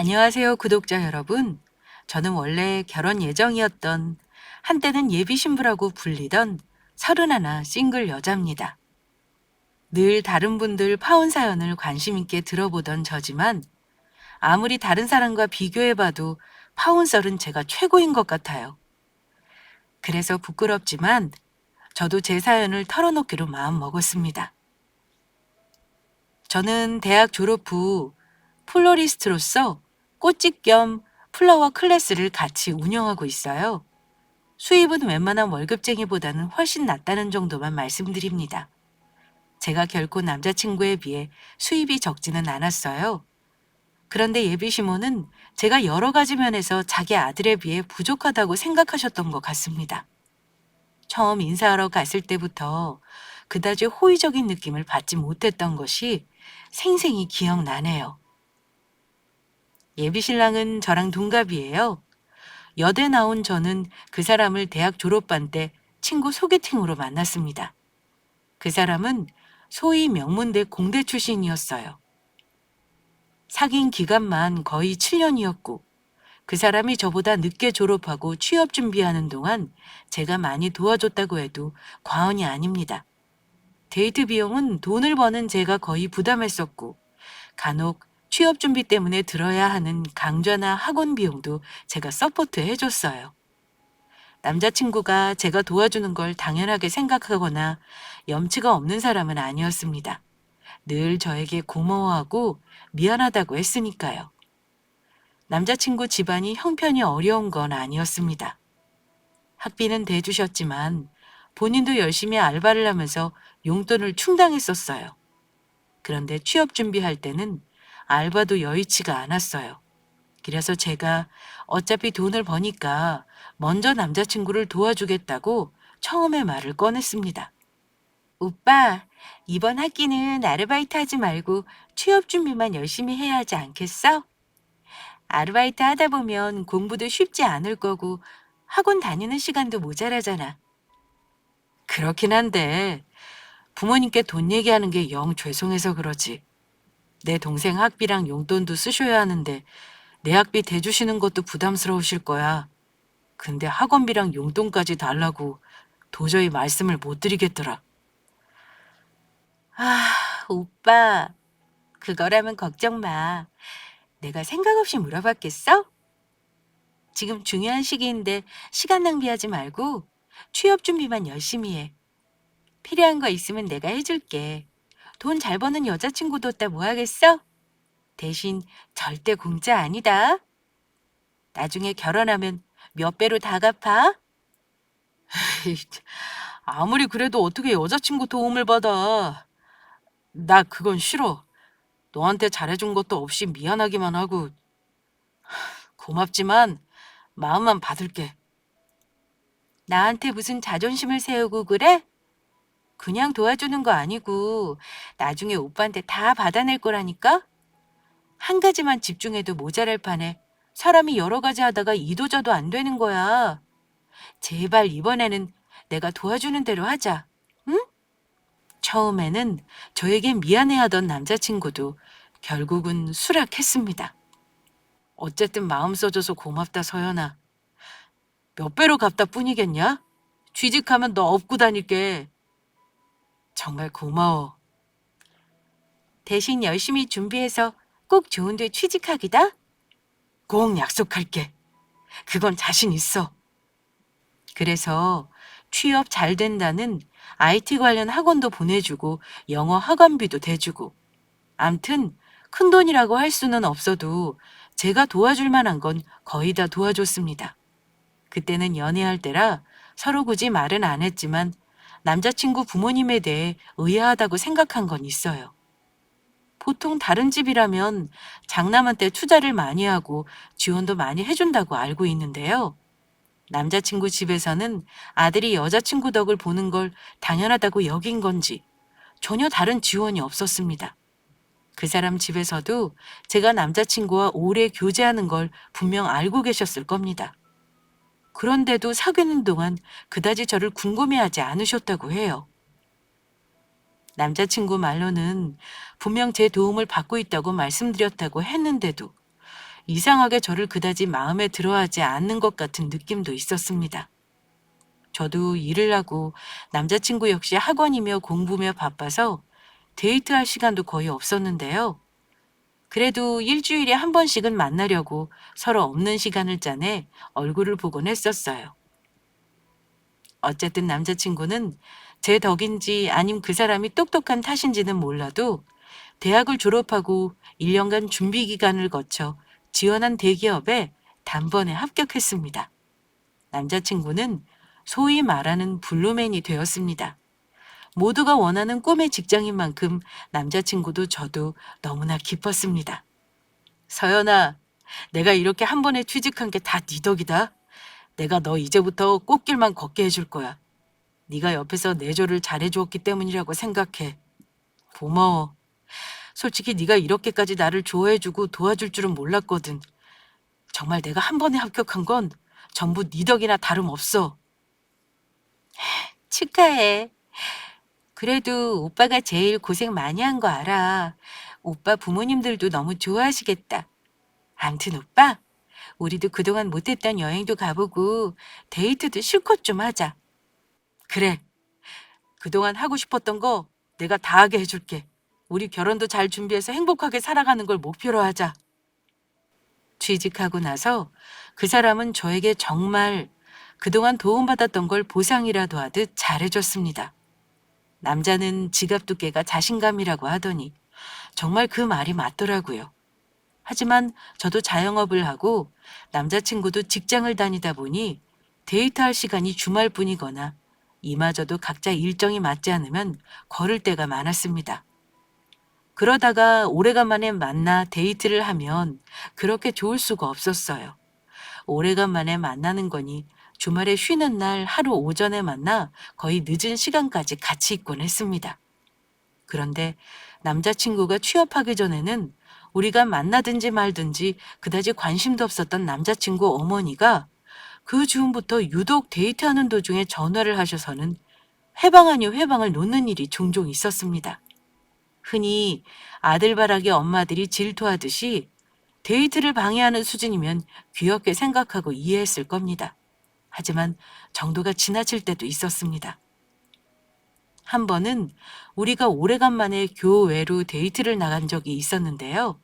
안녕하세요, 구독자 여러분. 저는 원래 결혼 예정이었던 한때는 예비 신부라고 불리던 31 싱글 여자입니다. 늘 다른 분들 파혼 사연을 관심 있게 들어보던 저지만 아무리 다른 사람과 비교해봐도 파혼썰은 제가 최고인 것 같아요. 그래서 부끄럽지만 저도 제 사연을 털어놓기로 마음 먹었습니다. 저는 대학 졸업 후 플로리스트로서 꽃집 겸 플라워 클래스를 같이 운영하고 있어요. 수입은 웬만한 월급쟁이보다는 훨씬 낫다는 정도만 말씀드립니다. 제가 결코 남자친구에 비해 수입이 적지는 않았어요. 그런데 예비 시모는 제가 여러 가지 면에서 자기 아들에 비해 부족하다고 생각하셨던 것 같습니다. 처음 인사하러 갔을 때부터 그다지 호의적인 느낌을 받지 못했던 것이 생생히 기억나네요. 예비 신랑은 저랑 동갑이에요. 여대 나온 저는 그 사람을 대학 졸업반 때 친구 소개팅으로 만났습니다. 그 사람은 소위 명문대 공대 출신이었어요. 사귄 기간만 거의 7년이었고 그 사람이 저보다 늦게 졸업하고 취업 준비하는 동안 제가 많이 도와줬다고 해도 과언이 아닙니다. 데이트 비용은 돈을 버는 제가 거의 부담했었고 간혹 취업 준비 때문에 들어야 하는 강좌나 학원 비용도 제가 서포트 해줬어요. 남자친구가 제가 도와주는 걸 당연하게 생각하거나 염치가 없는 사람은 아니었습니다. 늘 저에게 고마워하고 미안하다고 했으니까요. 남자친구 집안이 형편이 어려운 건 아니었습니다. 학비는 대주셨지만 본인도 열심히 알바를 하면서 용돈을 충당했었어요. 그런데 취업 준비할 때는 알바도 여의치가 않았어요. 그래서 제가 어차피 돈을 버니까 먼저 남자친구를 도와주겠다고 처음에 말을 꺼냈습니다. 오빠, 이번 학기는 아르바이트 하지 말고 취업 준비만 열심히 해야 하지 않겠어? 아르바이트 하다 보면 공부도 쉽지 않을 거고 학원 다니는 시간도 모자라잖아. 그렇긴 한데 부모님께 돈 얘기하는 게 영 죄송해서 그러지. 내 동생 학비랑 용돈도 쓰셔야 하는데 내 학비 대주시는 것도 부담스러우실 거야. 근데 학원비랑 용돈까지 달라고 도저히 말씀을 못 드리겠더라. 아, 오빠, 그거라면 걱정 마. 내가 생각 없이 물어봤겠어? 지금 중요한 시기인데 시간 낭비하지 말고 취업 준비만 열심히 해. 필요한 거 있으면 내가 해줄게. 돈 잘 버는 여자친구 뒀다 뭐 하겠어? 대신 절대 공짜 아니다. 나중에 결혼하면 몇 배로 다 갚아? 아무리 그래도 어떻게 여자친구 도움을 받아. 나 그건 싫어. 너한테 잘해준 것도 없이 미안하기만 하고 고맙지만 마음만 받을게. 나한테 무슨 자존심을 세우고 그래? 그냥 도와주는 거 아니고 나중에 오빠한테 다 받아낼 거라니까? 한 가지만 집중해도 모자랄 판에 사람이 여러 가지 하다가 이도저도 안 되는 거야. 제발 이번에는 내가 도와주는 대로 하자. 응? 처음에는 저에게 미안해하던 남자친구도 결국은 수락했습니다. 어쨌든 마음 써줘서 고맙다, 서연아. 몇 배로 갚다 뿐이겠냐? 취직하면 너 업고 다닐게. 정말 고마워. 대신 열심히 준비해서 꼭 좋은 데 취직하기다. 꼭 약속할게. 그건 자신 있어. 그래서 취업 잘 된다는 IT 관련 학원도 보내주고 영어 학원비도 대주고 암튼 큰돈이라고 할 수는 없어도 제가 도와줄 만한 건 거의 다 도와줬습니다. 그때는 연애할 때라 서로 굳이 말은 안 했지만 남자친구 부모님에 대해 의아하다고 생각한 건 있어요. 보통 다른 집이라면 장남한 테 투자를 많이 하고 지원도 많이 해준다고 알고 있는데요. 남자친구 집에서는 아들이 여자친구 덕을 보는 걸 당연하다고 여긴 건지 전혀 다른 지원이 없었습니다. 그 사람 집에서도 제가 남자친구와 오래 교제하는 걸 분명 알고 계셨을 겁니다. 그런데도 사귀는 동안 그다지 저를 궁금해하지 않으셨다고 해요. 남자친구 말로는 분명 제 도움을 받고 있다고 말씀드렸다고 했는데도 이상하게 저를 그다지 마음에 들어하지 않는 것 같은 느낌도 있었습니다. 저도 일을 하고 남자친구 역시 학원이며 공부며 바빠서 데이트할 시간도 거의 없었는데요. 그래도 일주일에 한 번씩은 만나려고 서로 없는 시간을 짜내 얼굴을 보곤 했었어요. 어쨌든 남자친구는 제 덕인지 아님 그 사람이 똑똑한 탓인지는 몰라도 대학을 졸업하고 1년간 준비 기간을 거쳐 지원한 대기업에 단번에 합격했습니다. 남자친구는 소위 말하는 블루맨이 되었습니다. 모두가 원하는 꿈의 직장인 만큼 남자친구도 저도 너무나 기뻤습니다. 서연아, 내가 이렇게 한 번에 취직한 게 다 네 덕이다. 내가 너 이제부터 꽃길만 걷게 해줄 거야. 네가 옆에서 내조를 잘해주었기 때문이라고 생각해. 고마워. 솔직히 네가 이렇게까지 나를 좋아해주고 도와줄 줄은 몰랐거든. 정말 내가 한 번에 합격한 건 전부 네 덕이나 다름없어. 축하해. 그래도 오빠가 제일 고생 많이 한 거 알아. 오빠 부모님들도 너무 좋아하시겠다. 암튼 오빠, 우리도 그동안 못했던 여행도 가보고 데이트도 실컷 좀 하자. 그래, 그동안 하고 싶었던 거 내가 다 하게 해줄게. 우리 결혼도 잘 준비해서 행복하게 살아가는 걸 목표로 하자. 취직하고 나서 그 사람은 저에게 정말 그동안 도움받았던 걸 보상이라도 하듯 잘해줬습니다. 남자는 지갑 두께가 자신감이라고 하더니 정말 그 말이 맞더라고요. 하지만 저도 자영업을 하고 남자친구도 직장을 다니다 보니 데이트할 시간이 주말뿐이거나 이마저도 각자 일정이 맞지 않으면 거를 때가 많았습니다. 그러다가 오래간만에 만나 데이트를 하면 그렇게 좋을 수가 없었어요. 오래간만에 만나는 거니 주말에 쉬는 날 하루 오전에 만나 거의 늦은 시간까지 같이 있곤 했습니다. 그런데 남자친구가 취업하기 전에는 우리가 만나든지 말든지 그다지 관심도 없었던 남자친구 어머니가 그 즈음부터 유독 데이트하는 도중에 전화를 하셔서는 회방 아니오 회방을 놓는 일이 종종 있었습니다. 흔히 아들바라기 엄마들이 질투하듯이 데이트를 방해하는 수준이면 귀엽게 생각하고 이해했을 겁니다. 하지만 정도가 지나칠 때도 있었습니다. 한 번은 우리가 오래간만에 교외로 데이트를 나간 적이 있었는데요.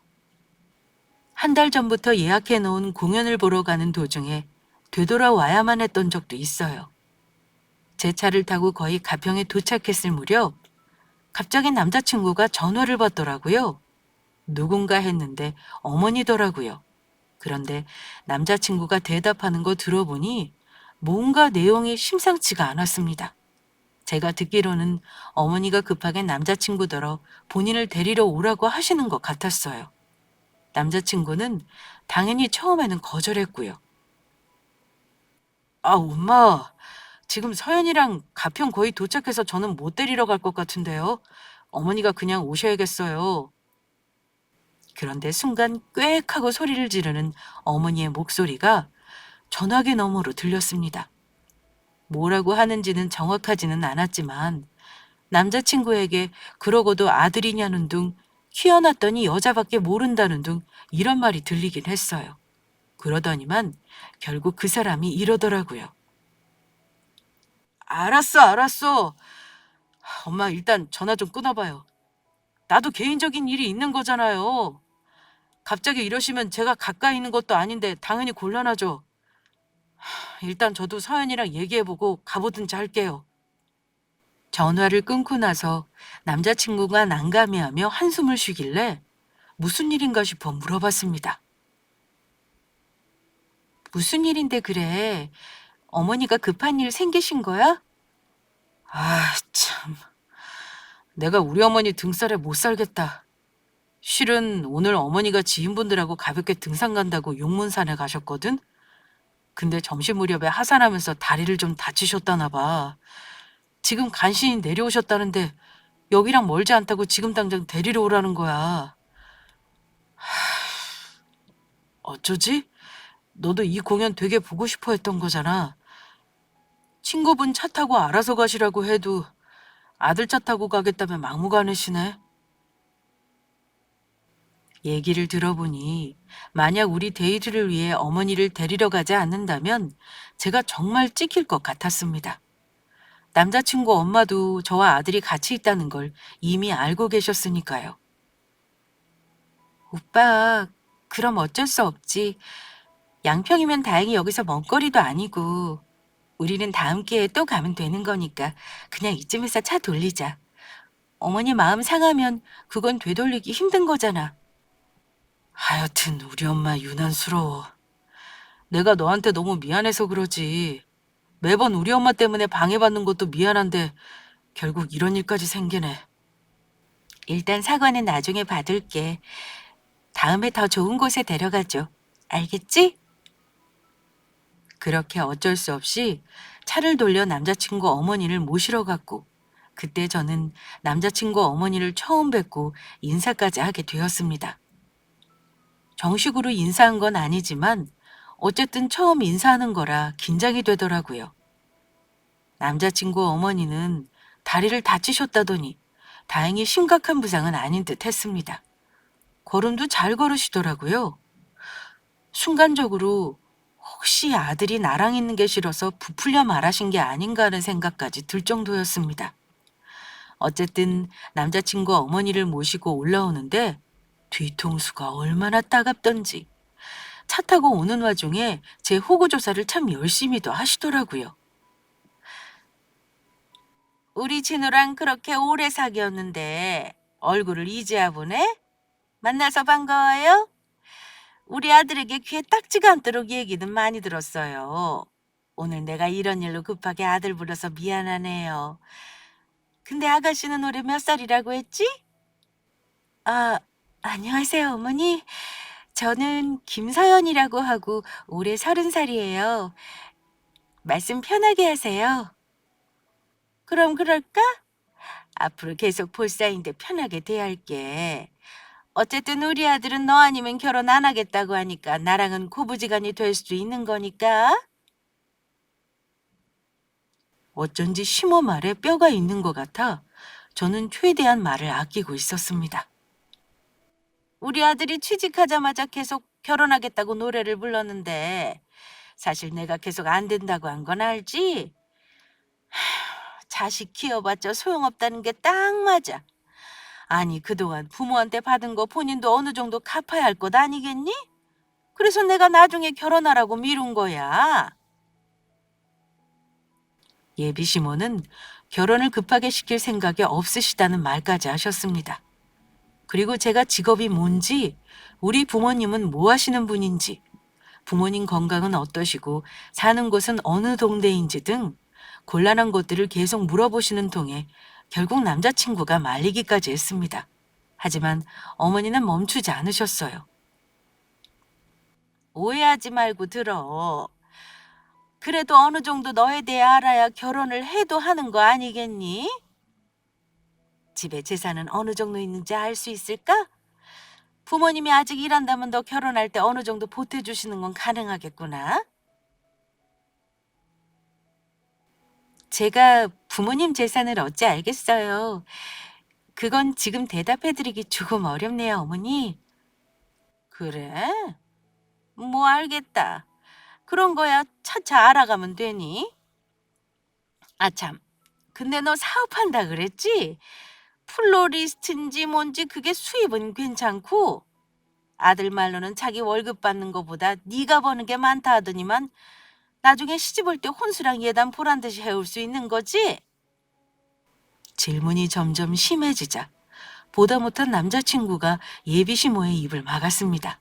한 달 전부터 예약해 놓은 공연을 보러 가는 도중에 되돌아와야만 했던 적도 있어요. 제 차를 타고 거의 가평에 도착했을 무렵 갑자기 남자친구가 전화를 받더라고요. 누군가 했는데 어머니더라고요. 그런데 남자친구가 대답하는 거 들어보니 뭔가 내용이 심상치가 않았습니다. 제가 듣기로는 어머니가 급하게 남자친구더러 본인을 데리러 오라고 하시는 것 같았어요. 남자친구는 당연히 처음에는 거절했고요. 아, 엄마, 지금 서연이랑 가평 거의 도착해서 저는 못 데리러 갈 것 같은데요. 어머니가 그냥 오셔야겠어요. 그런데 순간 꽥 하고 소리를 지르는 어머니의 목소리가 전화기 너머로 들렸습니다. 뭐라고 하는지는 정확하지는 않았지만 남자친구에게 그러고도 아들이냐는 둥 키워놨더니 여자밖에 모른다는 둥 이런 말이 들리긴 했어요. 그러더니만 결국 그 사람이 이러더라고요. 알았어, 알았어. 엄마 일단 전화 좀 끊어봐요. 나도 개인적인 일이 있는 거잖아요. 갑자기 이러시면 제가 가까이 있는 것도 아닌데 당연히 곤란하죠. 일단 저도 서연이랑 얘기해보고 가보든지 할게요. 전화를 끊고 나서 남자친구가 난감해하며 한숨을 쉬길래 무슨 일인가 싶어 물어봤습니다. 무슨 일인데 그래? 어머니가 급한 일 생기신 거야? 아, 참. 내가 우리 어머니 등살에 못 살겠다. 실은 오늘 어머니가 지인분들하고 가볍게 등산 간다고 용문산에 가셨거든? 근데 점심 무렵에 하산하면서 다리를 좀 다치셨다나 봐. 지금 간신히 내려오셨다는데 여기랑 멀지 않다고 지금 당장 데리러 오라는 거야. 어쩌지? 너도 이 공연 되게 보고 싶어 했던 거잖아. 친구분 차 타고 알아서 가시라고 해도 아들 차 타고 가겠다면 막무가내시네. 얘기를 들어보니 만약 우리 데이트를 위해 어머니를 데리러 가지 않는다면 제가 정말 찍힐 것 같았습니다. 남자친구 엄마도 저와 아들이 같이 있다는 걸 이미 알고 계셨으니까요. 오빠, 그럼 어쩔 수 없지. 양평이면 다행히 여기서 먼 거리도 아니고 우리는 다음 기회에 또 가면 되는 거니까 그냥 이쯤에서 차 돌리자. 어머니 마음 상하면 그건 되돌리기 힘든 거잖아. 하여튼 우리 엄마 유난스러워. 내가 너한테 너무 미안해서 그러지. 매번 우리 엄마 때문에 방해받는 것도 미안한데 결국 이런 일까지 생기네. 일단 사과는 나중에 받을게. 다음에 더 좋은 곳에 데려가줘. 알겠지? 그렇게 어쩔 수 없이 차를 돌려 남자친구 어머니를 모시러 갔고, 그때 저는 남자친구 어머니를 처음 뵙고 인사까지 하게 되었습니다. 정식으로 인사한 건 아니지만 어쨌든 처음 인사하는 거라 긴장이 되더라고요. 남자친구 어머니는 다리를 다치셨다더니 다행히 심각한 부상은 아닌 듯 했습니다. 걸음도 잘 걸으시더라고요. 순간적으로 혹시 아들이 나랑 있는 게 싫어서 부풀려 말하신 게 아닌가 하는 생각까지 들 정도였습니다. 어쨌든 남자친구 어머니를 모시고 올라오는데 뒤통수가 얼마나 따갑던지 차 타고 오는 와중에 제 호구조사를 참 열심히도 하시더라고요. 우리 진우랑 그렇게 오래 사귀었는데 얼굴을 이제야 보네? 만나서 반가워요? 우리 아들에게 귀에 딱지가 않도록 얘기는 많이 들었어요. 오늘 내가 이런 일로 급하게 아들 불러서 미안하네요. 근데 아가씨는 올해 몇 살이라고 했지? 아, 안녕하세요, 어머니. 저는 김서연이라고 하고 올해 30살이에요. 말씀 편하게 하세요. 그럼 그럴까? 앞으로 계속 볼 사이인데 편하게 대할게. 어쨌든 우리 아들은 너 아니면 결혼 안 하겠다고 하니까 나랑은 고부지간이 될 수도 있는 거니까. 어쩐지 심호 말에 뼈가 있는 것 같아 저는 최대한 말을 아끼고 있었습니다. 우리 아들이 취직하자마자 계속 결혼하겠다고 노래를 불렀는데 사실 내가 계속 안 된다고 한 건 알지? 자식 키워봤자 소용없다는 게 딱 맞아. 아니 그동안 부모한테 받은 거 본인도 어느 정도 갚아야 할 것 아니겠니? 그래서 내가 나중에 결혼하라고 미룬 거야. 예비 시모는 결혼을 급하게 시킬 생각이 없으시다는 말까지 하셨습니다. 그리고 제가 직업이 뭔지, 우리 부모님은 뭐 하시는 분인지, 부모님 건강은 어떠시고 사는 곳은 어느 동네인지 등 곤란한 것들을 계속 물어보시는 통에 결국 남자친구가 말리기까지 했습니다. 하지만 어머니는 멈추지 않으셨어요. 오해하지 말고 들어. 그래도 어느 정도 너에 대해 알아야 결혼을 해도 하는 거 아니겠니? 집에 재산은 어느 정도 있는지 알 수 있을까? 부모님이 아직 일한다면 너 결혼할 때 어느 정도 보태주시는 건 가능하겠구나. 제가 부모님 재산을 어찌 알겠어요. 그건 지금 대답해드리기 조금 어렵네요, 어머니. 그래? 뭐 알겠다. 그런 거야 차차 알아가면 되니? 아참, 근데 너 사업한다 그랬지? 플로리스트인지 뭔지 그게 수입은 괜찮고 아들 말로는 자기 월급 받는 거보다 네가 버는 게 많다 하더니만 나중에 시집 올 때 혼수랑 예단 보란 듯이 해올 수 있는 거지? 질문이 점점 심해지자 보다 못한 남자친구가 예비 시모의 입을 막았습니다.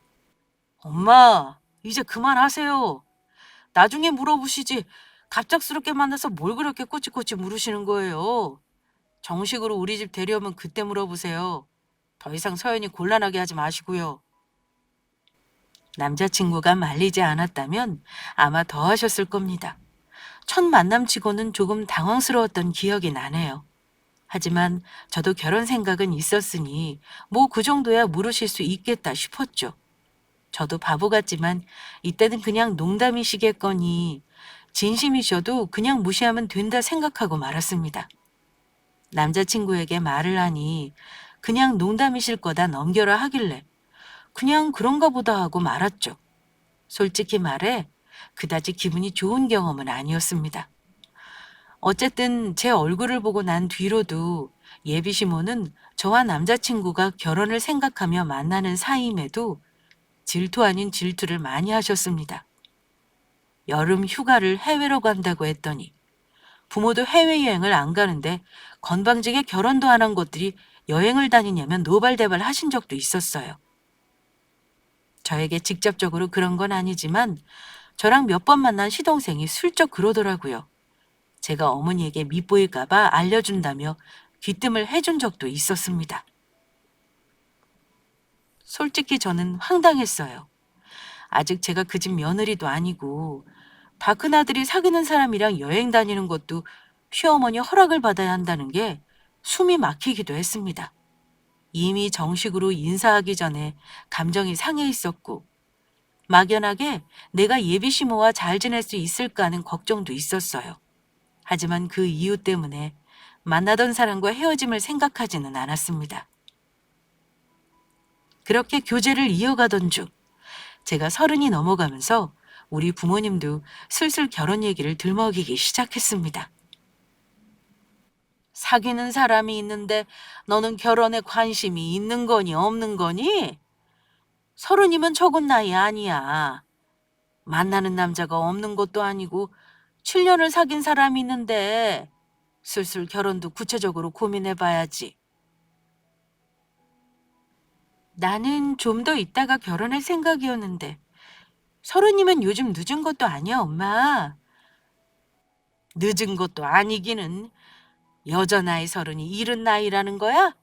엄마, 이제 그만하세요. 나중에 물어보시지. 갑작스럽게 만나서 뭘 그렇게 꼬치꼬치 물으시는 거예요. 정식으로 우리 집 데려오면 그때 물어보세요. 더 이상 서연이 곤란하게 하지 마시고요. 남자친구가 말리지 않았다면 아마 더 하셨을 겁니다. 첫 만남치고는 조금 당황스러웠던 기억이 나네요. 하지만 저도 결혼 생각은 있었으니 뭐 그 정도야 물으실 수 있겠다 싶었죠. 저도 바보 같지만 이때는 그냥 농담이시겠거니 진심이셔도 그냥 무시하면 된다 생각하고 말았습니다. 남자친구에게 말을 하니 그냥 농담이실 거다 넘겨라 하길래 그냥 그런가 보다 하고 말았죠. 솔직히 말해 그다지 기분이 좋은 경험은 아니었습니다. 어쨌든 제 얼굴을 보고 난 뒤로도 예비 시모는 저와 남자친구가 결혼을 생각하며 만나는 사이임에도 질투 아닌 질투를 많이 하셨습니다. 여름 휴가를 해외로 간다고 했더니 부모도 해외여행을 안 가는데 건방지게 결혼도 안 한 것들이 여행을 다니냐면 노발대발 하신 적도 있었어요. 저에게 직접적으로 그런 건 아니지만 저랑 몇 번 만난 시동생이 슬쩍 그러더라고요. 제가 어머니에게 밉보일까봐 알려준다며 귀뜸을 해준 적도 있었습니다. 솔직히 저는 황당했어요. 아직 제가 그 집 며느리도 아니고 다 큰아들이 사귀는 사람이랑 여행 다니는 것도 시어머니 허락을 받아야 한다는 게 숨이 막히기도 했습니다. 이미 정식으로 인사하기 전에 감정이 상해 있었고 막연하게 내가 예비 시모와 잘 지낼 수 있을까 하는 걱정도 있었어요. 하지만 그 이유 때문에 만나던 사람과 헤어짐을 생각하지는 않았습니다. 그렇게 교제를 이어가던 중 제가 30이 넘어가면서 우리 부모님도 슬슬 결혼 얘기를 들먹이기 시작했습니다. 사귀는 사람이 있는데 너는 결혼에 관심이 있는 거니 없는 거니? 30이면 적은 나이 아니야. 만나는 남자가 없는 것도 아니고 7년을 사귄 사람이 있는데 슬슬 결혼도 구체적으로 고민해 봐야지. 나는 좀 더 있다가 결혼할 생각이었는데 30이면 요즘 늦은 것도 아니야, 엄마. 늦은 것도 아니기는 여자 나이 30이 이른 나이라는 거야?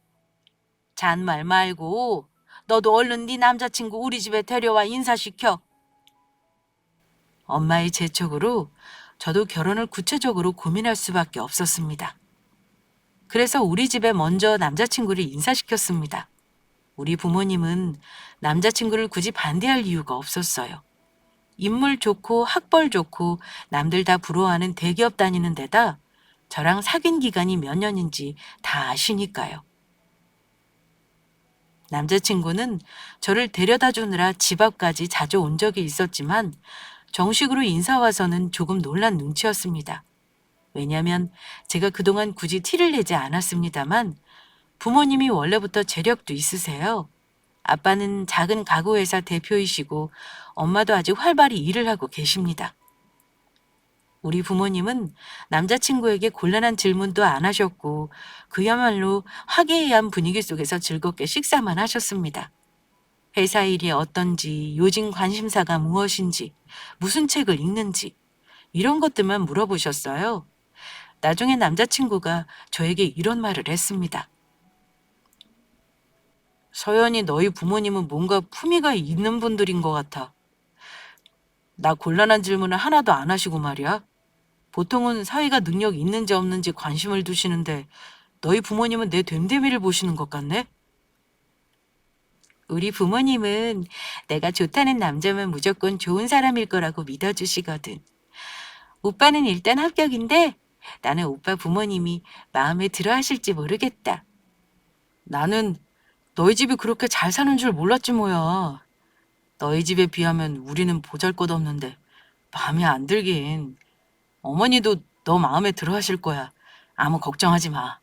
잔말 말고 너도 얼른 네 남자친구 우리 집에 데려와 인사시켜. 엄마의 재촉으로 저도 결혼을 구체적으로 고민할 수밖에 없었습니다. 그래서 우리 집에 먼저 남자친구를 인사시켰습니다. 우리 부모님은 남자친구를 굳이 반대할 이유가 없었어요. 인물 좋고 학벌 좋고 남들 다 부러워하는 대기업 다니는 데다 저랑 사귄 기간이 몇 년인지 다 아시니까요. 남자친구는 저를 데려다 주느라 집 앞까지 자주 온 적이 있었지만 정식으로 인사 와서는 조금 놀란 눈치였습니다. 왜냐하면 제가 그동안 굳이 티를 내지 않았습니다만 부모님이 원래부터 재력도 있으세요. 아빠는 작은 가구회사 대표이시고 엄마도 아주 활발히 일을 하고 계십니다. 우리 부모님은 남자친구에게 곤란한 질문도 안 하셨고 그야말로 화기애애한 분위기 속에서 즐겁게 식사만 하셨습니다. 회사 일이 어떤지, 요즘 관심사가 무엇인지, 무슨 책을 읽는지 이런 것들만 물어보셨어요. 나중에 남자친구가 저에게 이런 말을 했습니다. 서연이 너희 부모님은 뭔가 품위가 있는 분들인 것 같아. 나 곤란한 질문을 하나도 안 하시고 말이야. 보통은 사위가 능력 있는지 없는지 관심을 두시는데 너희 부모님은 내 됨됨이를 보시는 것 같네? 우리 부모님은 내가 좋다는 남자면 무조건 좋은 사람일 거라고 믿어주시거든. 오빠는 일단 합격인데 나는 오빠 부모님이 마음에 들어 하실지 모르겠다. 나는 너희 집이 그렇게 잘 사는 줄 몰랐지 뭐야. 너희 집에 비하면 우리는 보잘것없는데 마음에 안 들긴. 어머니도 너 마음에 들어 하실 거야. 아무 걱정하지 마.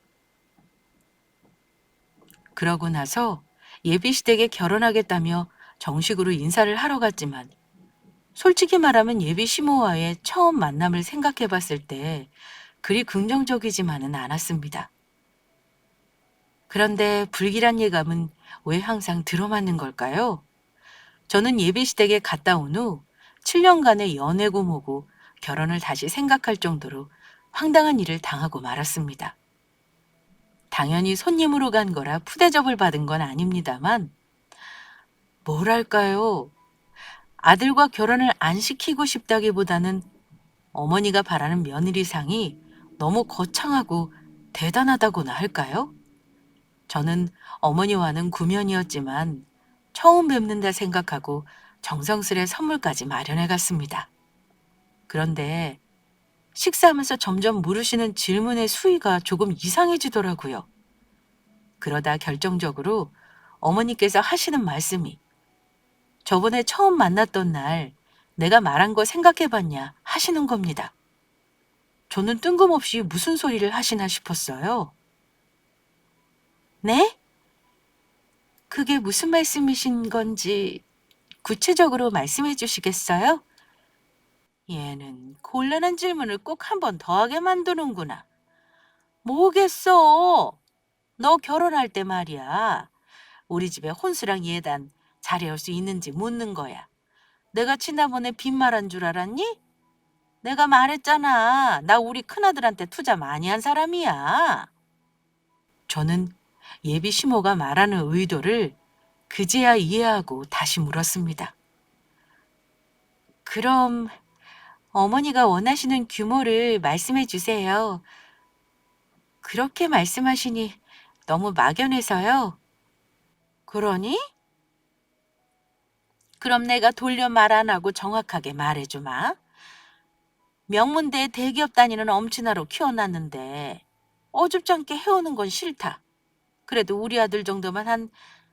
그러고 나서 예비 시댁에 결혼하겠다며 정식으로 인사를 하러 갔지만 솔직히 말하면 예비 시모와의 처음 만남을 생각해 봤을 때 그리 긍정적이지만은 않았습니다. 그런데 불길한 예감은 왜 항상 들어맞는 걸까요? 저는 예비 시댁에 갔다 온 후 7년간의 연애고 뭐고 결혼을 다시 생각할 정도로 황당한 일을 당하고 말았습니다. 당연히 손님으로 간 거라 푸대접을 받은 건 아닙니다만 뭐랄까요? 아들과 결혼을 안 시키고 싶다기보다는 어머니가 바라는 며느리상이 너무 거창하고 대단하다고나 할까요? 저는 어머니와는 구면이었지만 처음 뵙는다 생각하고 정성스레 선물까지 마련해 갔습니다. 그런데 식사하면서 점점 물으시는 질문의 수위가 조금 이상해지더라고요. 그러다 결정적으로 어머니께서 하시는 말씀이 저번에 처음 만났던 날 내가 말한 거 생각해봤냐 하시는 겁니다. 저는 뜬금없이 무슨 소리를 하시나 싶었어요. 네? 그게 무슨 말씀이신 건지 구체적으로 말씀해 주시겠어요? 얘는 곤란한 질문을 꼭 한 번 더 하게 만드는구나. 뭐겠어? 너 결혼할 때 말이야. 우리 집에 혼수랑 예단 잘해올 수 있는지 묻는 거야. 내가 지난번에 빈말한 줄 알았니? 내가 말했잖아. 나 우리 큰아들한테 투자 많이 한 사람이야. 저는 예비 시모가 말하는 의도를 그제야 이해하고 다시 물었습니다. 그럼 어머니가 원하시는 규모를 말씀해 주세요. 그렇게 말씀하시니 너무 막연해서요. 그러니? 그럼 내가 돌려 말 안 하고 정확하게 말해주마. 명문대 대기업 다니는 엄친아로 키워놨는데 어줍잖게 해오는 건 싫다. 그래도 우리 아들 정도만 한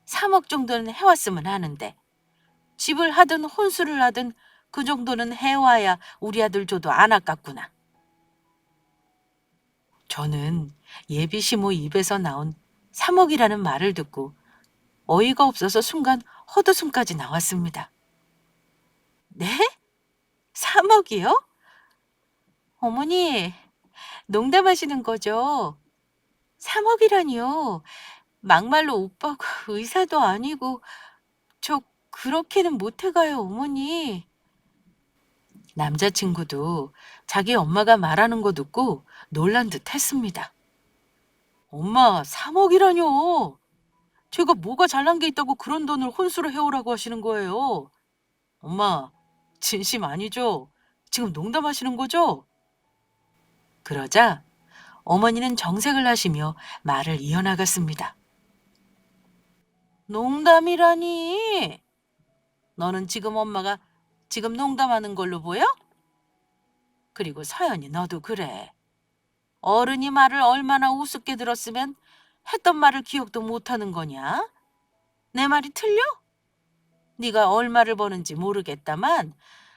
3억 정도는 해왔으면 하는데 집을 하든 혼수를 하든 그 정도는 해와야 우리 아들 줘도 안 아깝구나. 저는 예비 시모 입에서 나온 3억이라는 말을 듣고 어이가 없어서 순간 헛웃음까지 나왔습니다. 네? 3억이요? 어머니, 농담하시는 거죠? 3억이라니요. 막말로 오빠가 의사도 아니고 저 그렇게는 못해가요, 어머니. 남자친구도 자기 엄마가 말하는 거 듣고 놀란 듯 했습니다. 엄마, 3억이라뇨. 제가 뭐가 잘난 게 있다고 그런 돈을 혼수로 해오라고 하시는 거예요. 엄마, 진심 아니죠? 지금 농담하시는 거죠? 그러자 어머니는 정색을 하시며 말을 이어나갔습니다. 농담이라니? 너는 지금 엄마가 지금 농담하는 걸로 보여? 그리고 서연이 너도 그래. 어른이 말을 얼마나 우습게 들었으면 했던 말을 기억도 못하는 거냐? 내 말이 틀려? 네가 얼마를 버는지 모르겠다만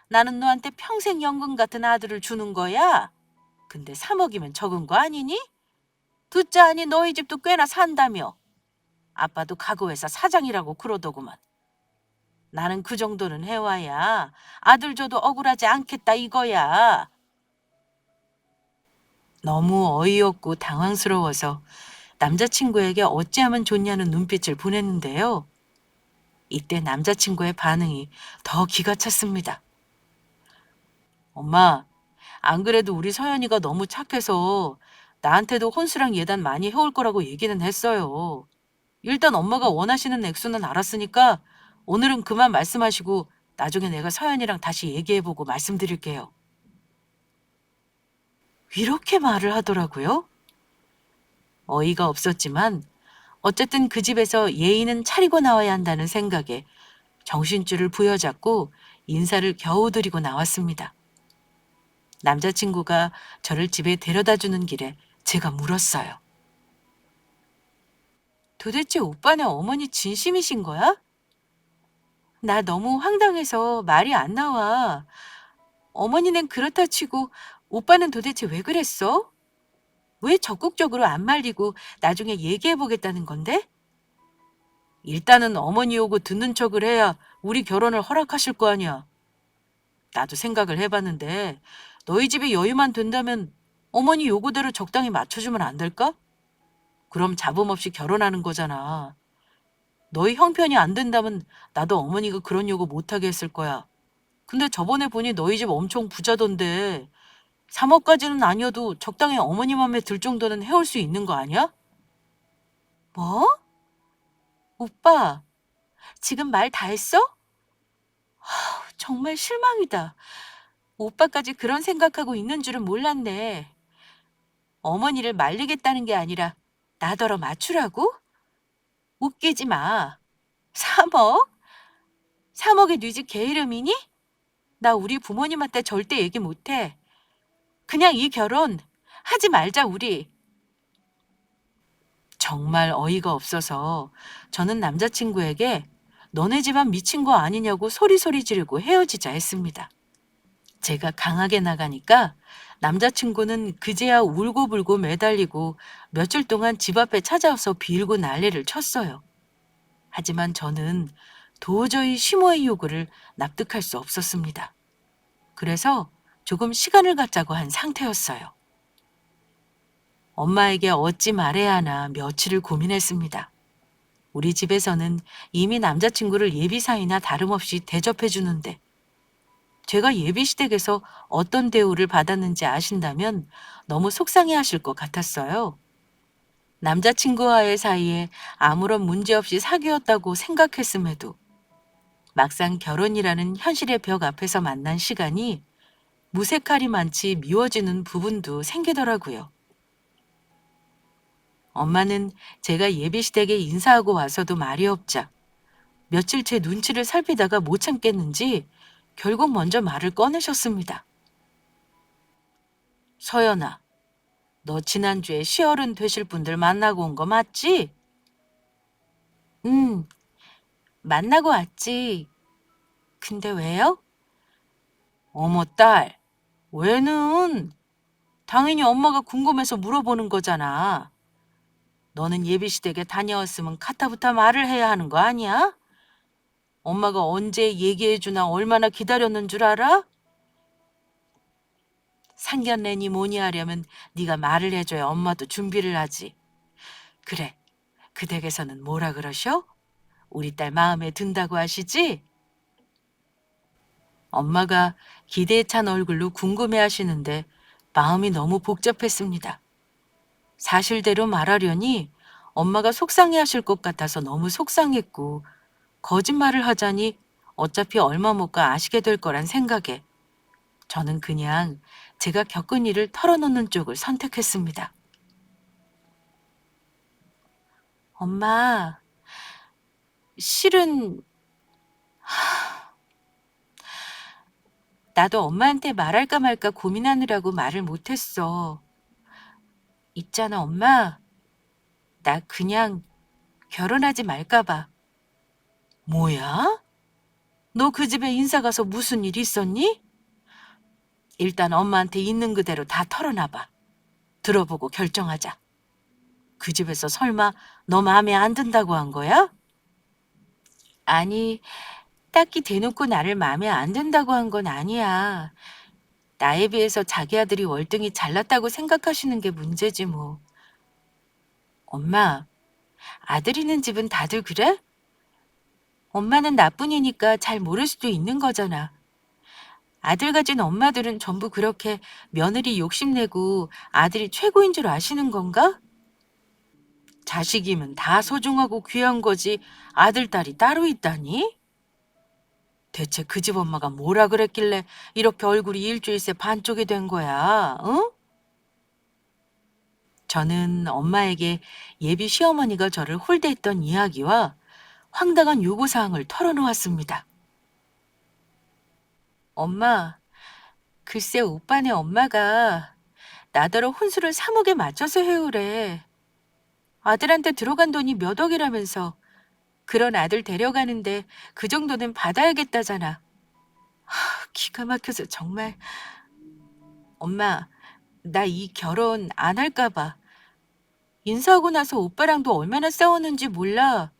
나는 너한테 평생 연금 같은 아들을 주는 거야. 근데 3억이면 적은 거 아니니? 듣자 하니 너희 집도 꽤나 산다며. 아빠도 가구회사 사장이라고 그러더구만. 나는 그 정도는 해와야 아들 줘도 억울하지 않겠다 이거야. 너무 어이없고 당황스러워서 남자친구에게 어찌하면 좋냐는 눈빛을 보냈는데요. 이때 남자친구의 반응이 더 기가 찼습니다. 엄마, 안 그래도 우리 서연이가 너무 착해서 나한테도 혼수랑 예단 많이 해올 거라고 얘기는 했어요. 일단 엄마가 원하시는 액수는 알았으니까 오늘은 그만 말씀하시고 나중에 내가 서연이랑 다시 얘기해보고 말씀드릴게요. 이렇게 말을 하더라고요. 어이가 없었지만 어쨌든 그 집에서 예의는 차리고 나와야 한다는 생각에 정신줄을 부여잡고 인사를 겨우 드리고 나왔습니다. 남자친구가 저를 집에 데려다 주는 길에 제가 물었어요. 도대체 오빠네 어머니 진심이신 거야? 나 너무 황당해서 말이 안 나와. 어머니는 그렇다 치고 오빠는 도대체 왜 그랬어? 왜 적극적으로 안 말리고 나중에 얘기해 보겠다는 건데? 일단은 어머니 요구 듣는 척을 해야 우리 결혼을 허락하실 거 아니야. 나도 생각을 해봤는데 너희 집이 여유만 된다면 어머니 요구대로 적당히 맞춰주면 안 될까? 그럼 잡음 없이 결혼하는 거잖아. 너희 형편이 안 된다면 나도 어머니가 그런 요구 못하게 했을 거야. 근데 저번에 보니 너희 집 엄청 부자던데 3억까지는 아니어도 적당히 어머니 맘에 들 정도는 해올 수 있는 거 아니야? 뭐? 오빠, 지금 말 다 했어? 정말 실망이다. 오빠까지 그런 생각하고 있는 줄은 몰랐네. 어머니를 말리겠다는 게 아니라 나더러 맞추라고? 웃기지 마. 3억? 3억이 네 집 개 이름이니? 나 우리 부모님한테 절대 얘기 못해. 그냥 이 결혼 하지 말자 우리. 정말 어이가 없어서 저는 남자친구에게 너네 집안 미친 거 아니냐고 소리소리 지르고 헤어지자 했습니다. 제가 강하게 나가니까 남자친구는 그제야 울고불고 매달리고 며칠 동안 집 앞에 찾아와서 빌고 난리를 쳤어요. 하지만 저는 도저히 시모의 요구를 납득할 수 없었습니다. 그래서 조금 시간을 갖자고 한 상태였어요. 엄마에게 어찌 말해야 하나 며칠을 고민했습니다. 우리 집에서는 이미 남자친구를 예비사이나 다름없이 대접해 주는데 제가 예비시댁에서 어떤 대우를 받았는지 아신다면 너무 속상해 하실 것 같았어요. 남자친구와의 사이에 아무런 문제 없이 사귀었다고 생각했음에도 막상 결혼이라는 현실의 벽 앞에서 만난 시간이 무색할이 많지 미워지는 부분도 생기더라고요. 엄마는 제가 예비시댁에 인사하고 와서도 말이 없자 며칠 제 눈치를 살피다가 못 참겠는지 결국 먼저 말을 꺼내셨습니다. 서연아, 너 지난주에 시어른 되실 분들 만나고 온 거 맞지? 응, 만나고 왔지. 근데 왜요? 어머, 딸, 왜는? 당연히 엄마가 궁금해서 물어보는 거잖아. 너는 예비시댁에 다녀왔으면 카타부터 말을 해야 하는 거 아니야? 엄마가 언제 얘기해주나 얼마나 기다렸는 줄 알아? 상견례니 뭐니 하려면 네가 말을 해줘야 엄마도 준비를 하지. 그래, 그 댁에서는 뭐라 그러셔? 우리 딸 마음에 든다고 하시지? 엄마가 기대에 찬 얼굴로 궁금해 하시는데 마음이 너무 복잡했습니다. 사실대로 말하려니 엄마가 속상해 하실 것 같아서 너무 속상했고 거짓말을 하자니 어차피 얼마 못 가 아시게 될 거란 생각에 저는 그냥 제가 겪은 일을 털어놓는 쪽을 선택했습니다. 엄마, 실은 나도 엄마한테 말할까 말까 고민하느라고 말을 못했어. 있잖아, 엄마. 나 그냥 결혼하지 말까 봐. 뭐야? 너 그 집에 인사 가서 무슨 일 있었니? 일단 엄마한테 있는 그대로 다 털어놔봐. 들어보고 결정하자. 그 집에서 설마 너 마음에 안 든다고 한 거야? 아니, 딱히 대놓고 나를 마음에 안 든다고 한 건 아니야. 나에 비해서 자기 아들이 월등히 잘났다고 생각하시는 게 문제지 뭐. 엄마, 아들 있는 집은 다들 그래? 엄마는 나뿐이니까 잘 모를 수도 있는 거잖아. 아들 가진 엄마들은 전부 그렇게 며느리 욕심내고 아들이 최고인 줄 아시는 건가? 자식이면 다 소중하고 귀한 거지 아들, 딸이 따로 있다니? 대체 그 집 엄마가 뭐라 그랬길래 이렇게 얼굴이 일주일 새 반쪽이 된 거야, 응? 저는 엄마에게 예비 시어머니가 저를 홀대했던 이야기와 황당한 요구사항을 털어놓았습니다. 엄마, 글쎄 오빠네 엄마가 나더러 혼수를 3억에 맞춰서 해오래. 아들한테 들어간 돈이 몇 억이라면서 그런 아들 데려가는데 그 정도는 받아야겠다잖아. 기가 막혀서 정말. 엄마, 나 이 결혼 안 할까 봐. 인사하고 나서 오빠랑도 얼마나 싸웠는지 몰라.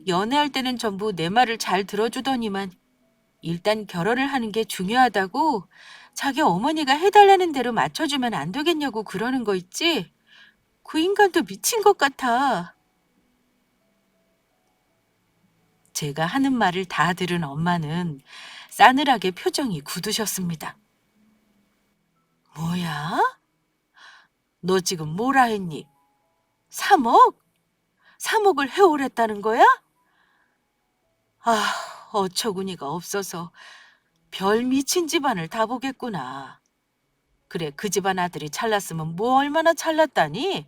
연애할 때는 전부 내 말을 잘 들어주더니만 일단 결혼을 하는 게 중요하다고 자기 어머니가 해달라는 대로 맞춰주면 안 되겠냐고 그러는 거 있지? 그 인간도 미친 것 같아. 제가 하는 말을 다 들은 엄마는 싸늘하게 표정이 굳으셨습니다. 뭐야? 너 지금 뭐라 했니? 3억? 3억을 해오랬다는 거야? 아, 어처구니가 없어서 별 미친 집안을 다 보겠구나. 그래, 그 집안 아들이 잘났으면 뭐 얼마나 잘났다니?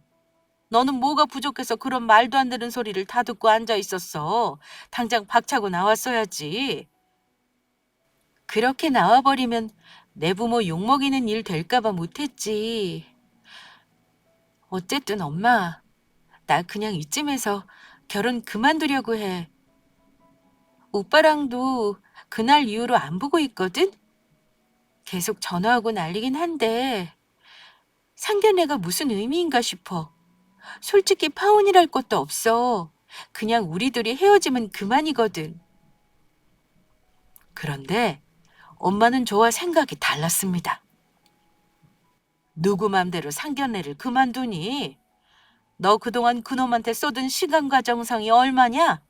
너는 뭐가 부족해서 그런 말도 안 되는 소리를 다 듣고 앉아 있었어. 당장 박차고 나왔어야지. 그렇게 나와버리면 내 부모 욕먹이는 일 될까 봐 못했지. 어쨌든 엄마, 나 그냥 이쯤에서 결혼 그만두려고 해. 오빠랑도 그날 이후로 안 보고 있거든? 계속 전화하고 난리긴 한데 상견례가 무슨 의미인가 싶어. 솔직히 파혼이랄 것도 없어. 그냥 우리들이 헤어지면 그만이거든. 그런데 엄마는 저와 생각이 달랐습니다. 누구 맘대로 상견례를 그만두니? 너 그동안 그놈한테 쏟은 시간과 정성이 얼마냐?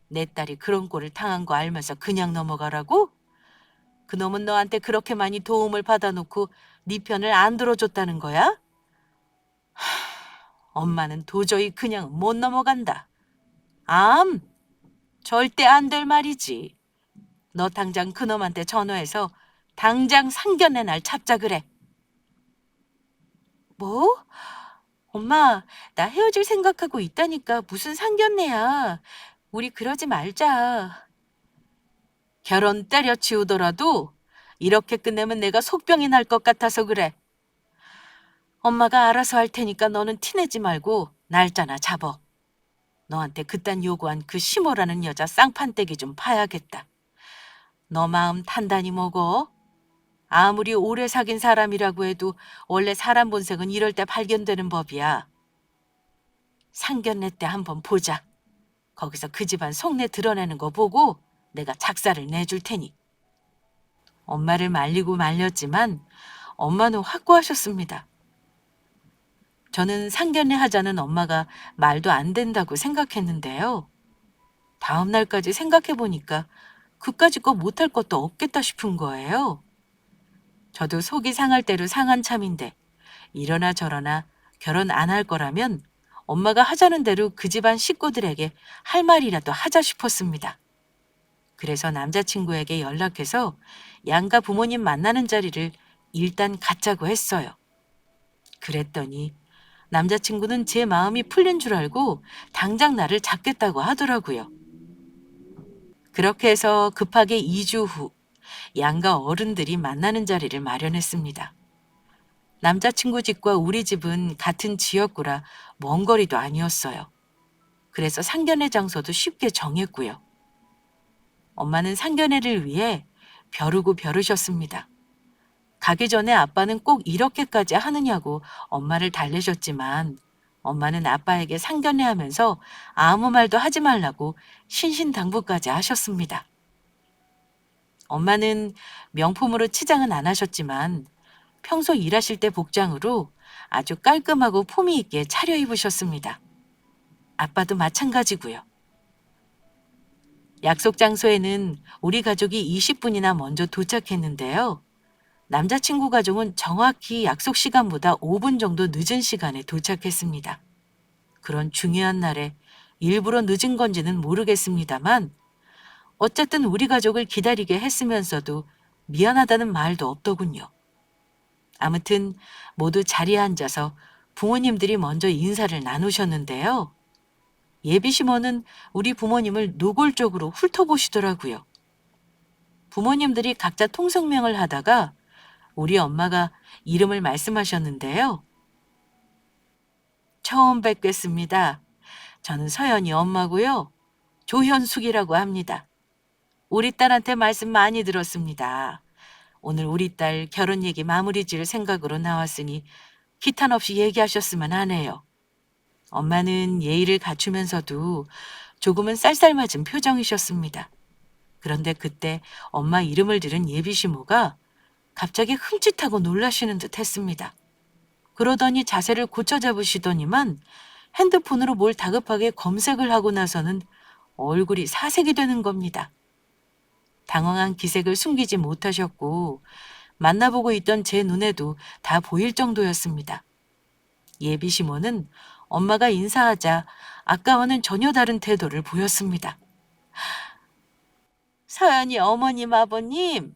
내 딸이 그런 꼴을 당한 거 알면서 그냥 넘어가라고? 그놈은 너한테 그렇게 많이 도움을 받아놓고 네 편을 안 들어줬다는 거야? 엄마는 도저히 그냥 못 넘어간다. 암, 절대 안 될 말이지. 너 당장 그놈한테 전화해서 당장 상견례 날 잡자 그래. 뭐? 엄마, 나 헤어질 생각하고 있다니까 무슨 상견례야. 우리 그러지 말자. 결혼 때려치우더라도 이렇게 끝내면 내가 속병이 날 것 같아서 그래. 엄마가 알아서 할 테니까 너는 티내지 말고 날짜나 잡어. 너한테 그딴 요구한 그 시모라는 여자 쌍판떼기 좀 봐야겠다. 너 마음 단단히 먹어. 아무리 오래 사귄 사람이라고 해도 원래 사람 본색은 이럴 때 발견되는 법이야. 상견례 때 한번 보자. 거기서 그 집안 속내 드러내는 거 보고 내가 작사를 내줄 테니. 엄마를 말리고 말렸지만 엄마는 확고하셨습니다. 저는 상견례 하자는 엄마가 말도 안 된다고 생각했는데요. 다음 날까지 생각해 보니까 그까짓 거 못할 것도 없겠다 싶은 거예요. 저도 속이 상할 대로 상한 참인데 이러나 저러나 결혼 안 할 거라면 엄마가 하자는 대로 그 집안 식구들에게 할 말이라도 하자 싶었습니다. 그래서 남자친구에게 연락해서 양가 부모님 만나는 자리를 일단 갖자고 했어요. 그랬더니 남자친구는 제 마음이 풀린 줄 알고 당장 나를 잡겠다고 하더라고요. 그렇게 해서 급하게 2주 후 양가 어른들이 만나는 자리를 마련했습니다. 남자친구 집과 우리 집은 같은 지역구라 먼 거리도 아니었어요. 그래서 상견례 장소도 쉽게 정했고요. 엄마는 상견례를 위해 벼르고 벼르셨습니다. 가기 전에 아빠는 꼭 이렇게까지 하느냐고 엄마를 달래셨지만 엄마는 아빠에게 상견례 하면서 아무 말도 하지 말라고 신신당부까지 하셨습니다. 엄마는 명품으로 치장은 안 하셨지만 평소 일하실 때 복장으로 아주 깔끔하고 품위 있게 차려입으셨습니다. 아빠도 마찬가지고요. 약속 장소에는 우리 가족이 20분이나 먼저 도착했는데요. 남자친구 가족은 정확히 약속 시간보다 5분 정도 늦은 시간에 도착했습니다. 그런 중요한 날에 일부러 늦은 건지는 모르겠습니다만 어쨌든 우리 가족을 기다리게 했으면서도 미안하다는 말도 없더군요. 아무튼 모두 자리에 앉아서 부모님들이 먼저 인사를 나누셨는데요. 예비시모는 우리 부모님을 노골적으로 훑어보시더라고요. 부모님들이 각자 통성명을 하다가 우리 엄마가 이름을 말씀하셨는데요. 처음 뵙겠습니다. 저는 서연이 엄마고요. 조현숙이라고 합니다. 우리 딸한테 말씀 많이 들었습니다. 오늘 우리 딸 결혼 얘기 마무리 지을 생각으로 나왔으니 기탄 없이 얘기하셨으면 하네요. 엄마는 예의를 갖추면서도 조금은 쌀쌀맞은 표정이셨습니다. 그런데 그때 엄마 이름을 들은 예비시모가 갑자기 흠칫하고 놀라시는 듯 했습니다. 그러더니 자세를 고쳐 잡으시더니만 핸드폰으로 뭘 다급하게 검색을 하고 나서는 얼굴이 사색이 되는 겁니다. 당황한 기색을 숨기지 못하셨고 만나보고 있던 제 눈에도 다 보일 정도였습니다. 예비시모는 엄마가 인사하자 아까와는 전혀 다른 태도를 보였습니다. 서연이 어머님, 아버님,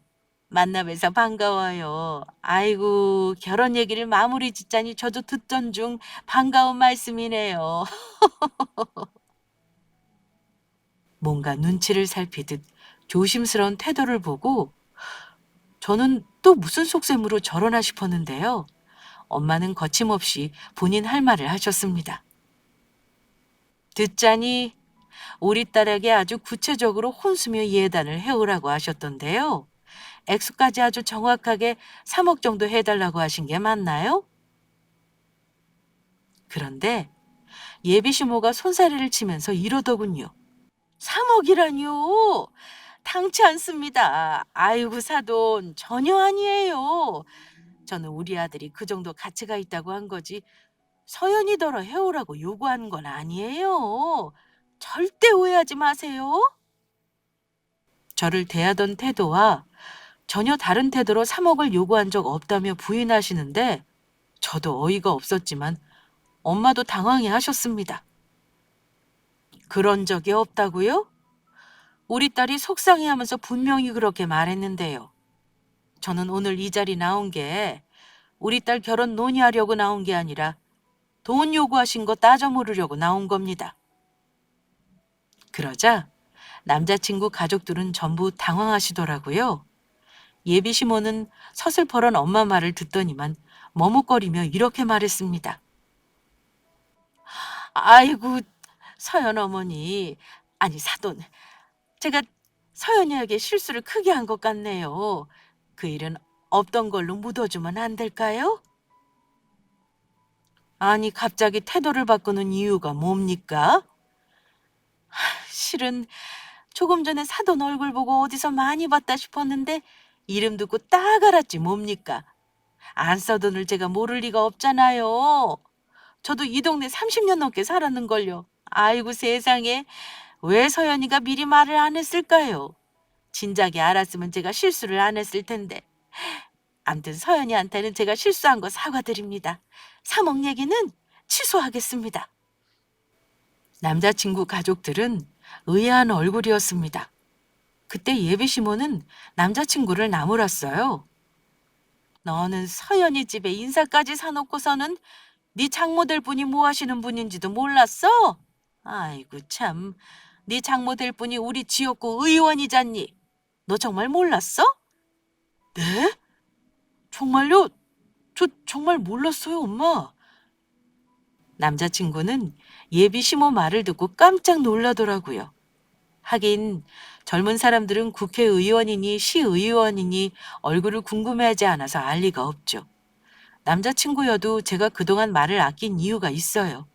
만나뵈서 반가워요. 아이고, 결혼 얘기를 마무리 짓자니 저도 듣던 중 반가운 말씀이네요. 뭔가 눈치를 살피듯 조심스러운 태도를 보고 저는 또 무슨 속셈으로 저러나 싶었는데요. 엄마는 거침없이 본인 할 말을 하셨습니다. 듣자니 우리 딸에게 아주 구체적으로 혼수며 예단을 해오라고 하셨던데요. 액수까지 아주 정확하게 3억 정도 해달라고 하신 게 맞나요? 그런데 예비 시모가 손사래를 치면서 이러더군요. 3억이라뇨? 당치 않습니다. 아이고 사돈 전혀 아니에요. 저는 우리 아들이 그 정도 가치가 있다고 한 거지 서연이더러 해오라고 요구한 건 아니에요. 절대 오해하지 마세요. 저를 대하던 태도와 전혀 다른 태도로 3억을 요구한 적 없다며 부인하시는데 저도 어이가 없었지만 엄마도 당황해 하셨습니다. 그런 적이 없다고요? 우리 딸이 속상해하면서 분명히 그렇게 말했는데요. 저는 오늘 이 자리 나온 게 우리 딸 결혼 논의하려고 나온 게 아니라 돈 요구하신 거 따져 물으려고 나온 겁니다. 그러자 남자친구 가족들은 전부 당황하시더라고요. 예비 시모는 서슬퍼런 엄마 말을 듣더니만 머뭇거리며 이렇게 말했습니다. 아이고, 서연 어머니, 아니 사돈, 제가 서연이에게 실수를 크게 한 것 같네요. 그 일은 없던 걸로 묻어주면 안 될까요? 아니, 갑자기 태도를 바꾸는 이유가 뭡니까? 실은 조금 전에 사돈 얼굴 보고 어디서 많이 봤다 싶었는데 이름 듣고 딱 알았지 뭡니까? 안 써돈을 제가 모를 리가 없잖아요. 저도 이 동네 30년 넘게 살았는걸요. 아이고 세상에 왜 서연이가 미리 말을 안 했을까요? 진작에 알았으면 제가 실수를 안 했을 텐데. 암튼 서연이한테는 제가 실수한 거 사과드립니다. 3억 얘기는 취소하겠습니다. 남자친구 가족들은 의아한 얼굴이었습니다. 그때 예비 시모는 남자친구를 나무랐어요. 너는 서연이 집에 인사까지 사놓고서는 네 장모 될 분이 뭐 하시는 분인지도 몰랐어? 아이고 참, 네 장모 될 분이 우리 지역구 의원이잖니. 너 정말 몰랐어? 네? 정말요? 저 정말 몰랐어요, 엄마. 남자친구는 예비 시모 말을 듣고 깜짝 놀라더라고요. 하긴 젊은 사람들은 국회의원이니 시의원이니 얼굴을 궁금해하지 않아서 알 리가 없죠. 남자친구여도 제가 그동안 말을 아낀 이유가 있어요.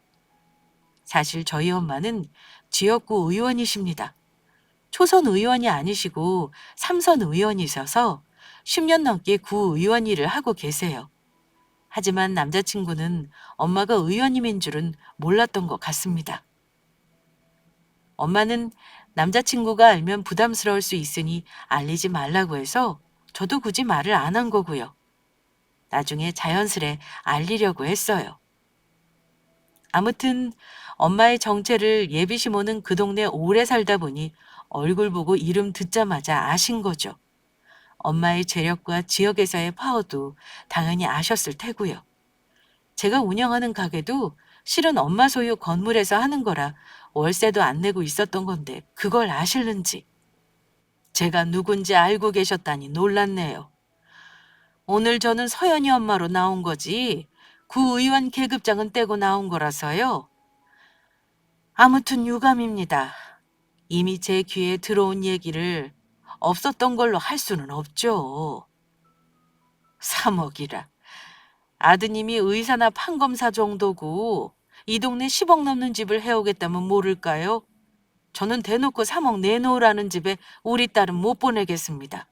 사실 저희 엄마는 지역구 의원이십니다. 초선 의원이 아니시고 삼선 의원이셔서 10년 넘게 구의원 일을 하고 계세요. 하지만 남자친구는 엄마가 의원님인 줄은 몰랐던 것 같습니다. 엄마는 남자친구가 알면 부담스러울 수 있으니 알리지 말라고 해서 저도 굳이 말을 안 한 거고요. 나중에 자연스레 알리려고 했어요. 아무튼 엄마의 정체를 예비 시모는 그 동네 오래 살다 보니 얼굴 보고 이름 듣자마자 아신 거죠. 엄마의 재력과 지역에서의 파워도 당연히 아셨을 테고요. 제가 운영하는 가게도 실은 엄마 소유 건물에서 하는 거라 월세도 안 내고 있었던 건데 그걸 아실는지. 제가 누군지 알고 계셨다니 놀랐네요. 오늘 저는 서연이 엄마로 나온 거지 구의원 계급장은 떼고 나온 거라서요. 아무튼 유감입니다. 이미 제 귀에 들어온 얘기를 없었던 걸로 할 수는 없죠. 3억이라. 아드님이 의사나 판검사 정도고 이 동네 10억 넘는 집을 해오겠다면 모를까요? 저는 대놓고 3억 내놓으라는 집에 우리 딸은 못 보내겠습니다.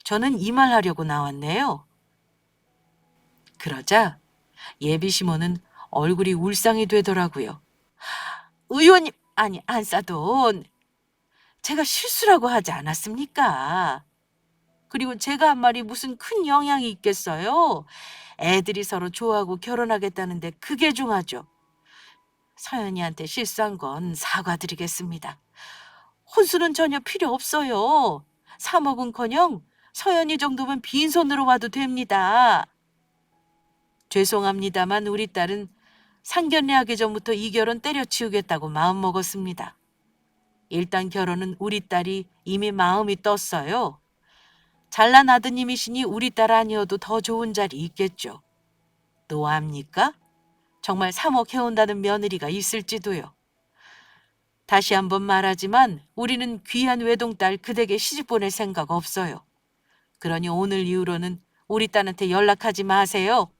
저는 이 말 하려고 나왔네요. 그러자 예비 시모는 얼굴이 울상이 되더라고요. 의원님, 아니 안사돈, 제가 실수라고 하지 않았습니까? 그리고 제가 한 말이 무슨 큰 영향이 있겠어요? 애들이 서로 좋아하고 결혼하겠다는데 그게 중하죠. 서연이한테 실수한 건 사과드리겠습니다. 혼수는 전혀 필요 없어요. 3억은커녕 서연이 정도면 빈손으로 와도 됩니다. 죄송합니다만 우리 딸은 상견례하기 전부터 이 결혼 때려치우겠다고 마음먹었습니다. 일단 결혼은 우리 딸이 이미 마음이 떴어요. 잘난 아드님이시니 우리 딸 아니어도 더 좋은 자리 있겠죠. 노합니까? 정말 3억 해온다는 며느리가 있을지도요. 다시 한번 말하지만 우리는 귀한 외동딸 그댁에 시집 보낼 생각 없어요. 그러니 오늘 이후로는 우리 딸한테 연락하지 마세요.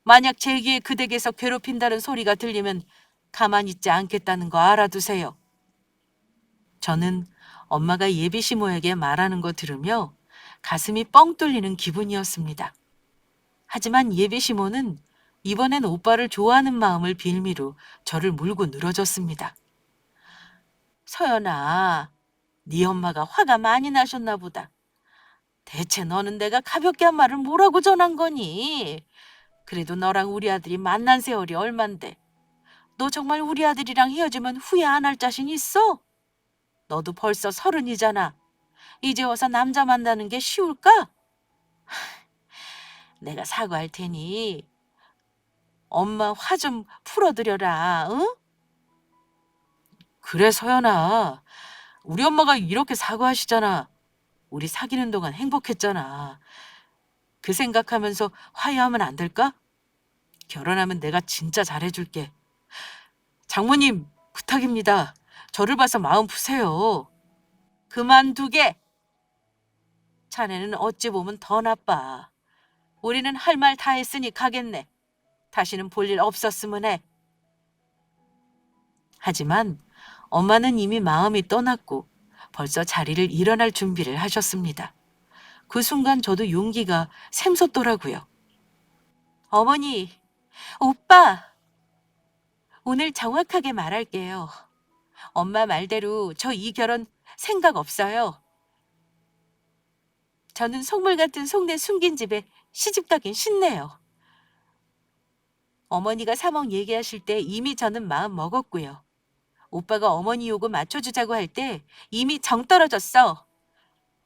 만약 제기에 그댁에서 괴롭힌다는 소리가 들리면 가만히 있지 않겠다는 거 알아두세요. 저는 엄마가 예비 시모에게 말하는 거 들으며 가슴이 뻥 뚫리는 기분이었습니다. 하지만 예비 시모는 이번엔 오빠를 좋아하는 마음을 빌미로 저를 물고 늘어졌습니다. 서연아, 네 엄마가 화가 많이 나셨나 보다. 대체 너는 내가 가볍게 한 말을 뭐라고 전한 거니? 그래도 너랑 우리 아들이 만난 세월이 얼만데. 너 정말 우리 아들이랑 헤어지면 후회 안 할 자신 있어? 너도 벌써 30이잖아. 이제 와서 남자 만나는 게 쉬울까? 내가 사과할 테니 엄마 화 좀 풀어드려라, 응? 그래, 서연아. 우리 엄마가 이렇게 사과하시잖아. 우리 사귀는 동안 행복했잖아. 그 생각하면서 화해하면 안 될까? 결혼하면 내가 진짜 잘해줄게. 장모님, 부탁입니다. 저를 봐서 마음 푸세요. 그만두게. 자네는 어찌 보면 더 나빠. 우리는 할 말 다 했으니 가겠네. 다시는 볼 일 없었으면 해. 하지만 엄마는 이미 마음이 떠났고 벌써 자리를 일어날 준비를 하셨습니다. 그 순간 저도 용기가 샘솟더라고요. 어머니, 오빠, 오늘 정확하게 말할게요. 엄마 말대로 저 이 결혼 생각 없어요. 저는 속물 같은 속내 숨긴 집에 시집 가긴 싫네요. 어머니가 3억 얘기하실 때 이미 저는 마음 먹었고요. 오빠가 어머니 요구 맞춰주자고 할 때 이미 정 떨어졌어.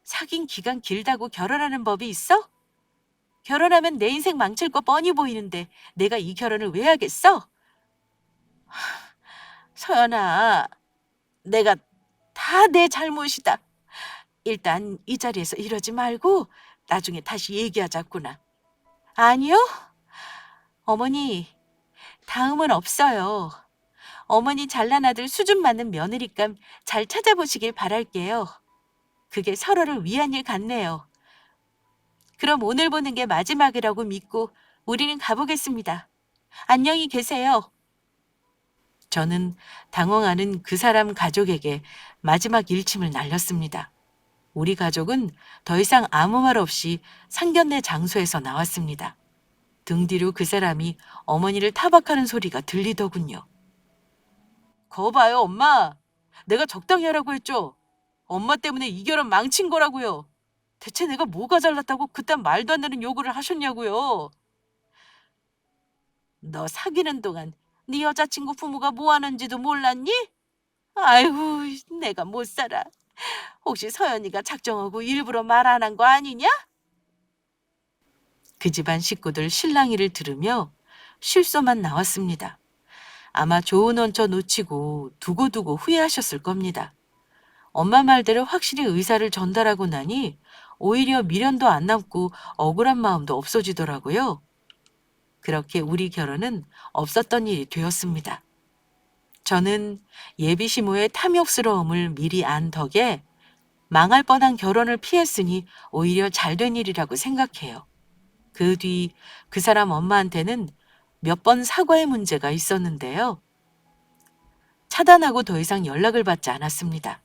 사귄 기간 길다고 결혼하는 법이 있어? 결혼하면 내 인생 망칠 거 뻔히 보이는데 내가 이 결혼을 왜 하겠어? 서연아, 내가 다 내 잘못이다. 일단 이 자리에서 이러지 말고 나중에 다시 얘기하자꾸나. 아니요? 어머니, 다음은 없어요. 어머니 잘난 아들 수준 맞는 며느리감 잘 찾아보시길 바랄게요. 그게 서로를 위한 일 같네요. 그럼 오늘 보는 게 마지막이라고 믿고 우리는 가보겠습니다. 안녕히 계세요. 저는 당황하는 그 사람 가족에게 마지막 일침을 날렸습니다. 우리 가족은 더 이상 아무 말 없이 상견례 장소에서 나왔습니다. 등 뒤로 그 사람이 어머니를 타박하는 소리가 들리더군요. 거 봐요, 엄마. 내가 적당히 하라고 했죠. 엄마 때문에 이 결혼 망친 거라고요. 대체 내가 뭐가 잘났다고 그딴 말도 안 되는 요구를 하셨냐고요. 너 사귀는 동안 네 여자친구 부모가 뭐 하는지도 몰랐니? 아이고, 내가 못 살아. 혹시 서연이가 작정하고 일부러 말 안 한 거 아니냐? 그 집안 식구들 실랑이를 들으며 실소만 나왔습니다. 아마 좋은 원처 놓치고 두고두고 후회하셨을 겁니다. 엄마 말대로 확실히 의사를 전달하고 나니 오히려 미련도 안 남고 억울한 마음도 없어지더라고요. 그렇게 우리 결혼은 없었던 일이 되었습니다. 저는 예비 시모의 탐욕스러움을 미리 안 덕에 망할 뻔한 결혼을 피했으니 오히려 잘된 일이라고 생각해요. 그 뒤 그 사람 엄마한테는 몇 번 사과의 문제가 있었는데요. 차단하고 더 이상 연락을 받지 않았습니다.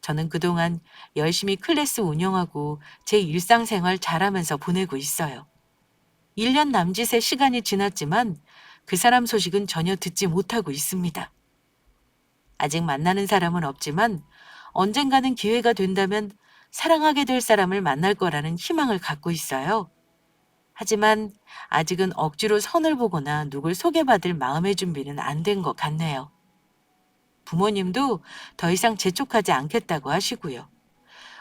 저는 그동안 열심히 클래스 운영하고 제 일상생활 잘하면서 보내고 있어요. 1년 남짓의 시간이 지났지만 그 사람 소식은 전혀 듣지 못하고 있습니다. 아직 만나는 사람은 없지만 언젠가는 기회가 된다면 사랑하게 될 사람을 만날 거라는 희망을 갖고 있어요. 하지만 아직은 억지로 선을 보거나 누굴 소개받을 마음의 준비는 안 된 것 같네요. 부모님도 더 이상 재촉하지 않겠다고 하시고요.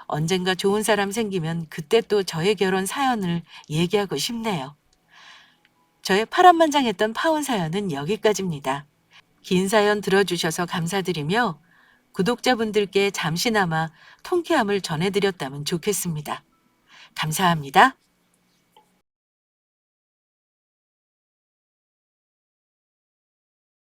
언젠가 좋은 사람 생기면 그때 또 저의 결혼 사연을 얘기하고 싶네요. 저의 파란만장했던 파혼 사연은 여기까지입니다. 긴 사연 들어주셔서 감사드리며 구독자분들께 잠시나마 통쾌함을 전해드렸다면 좋겠습니다. 감사합니다.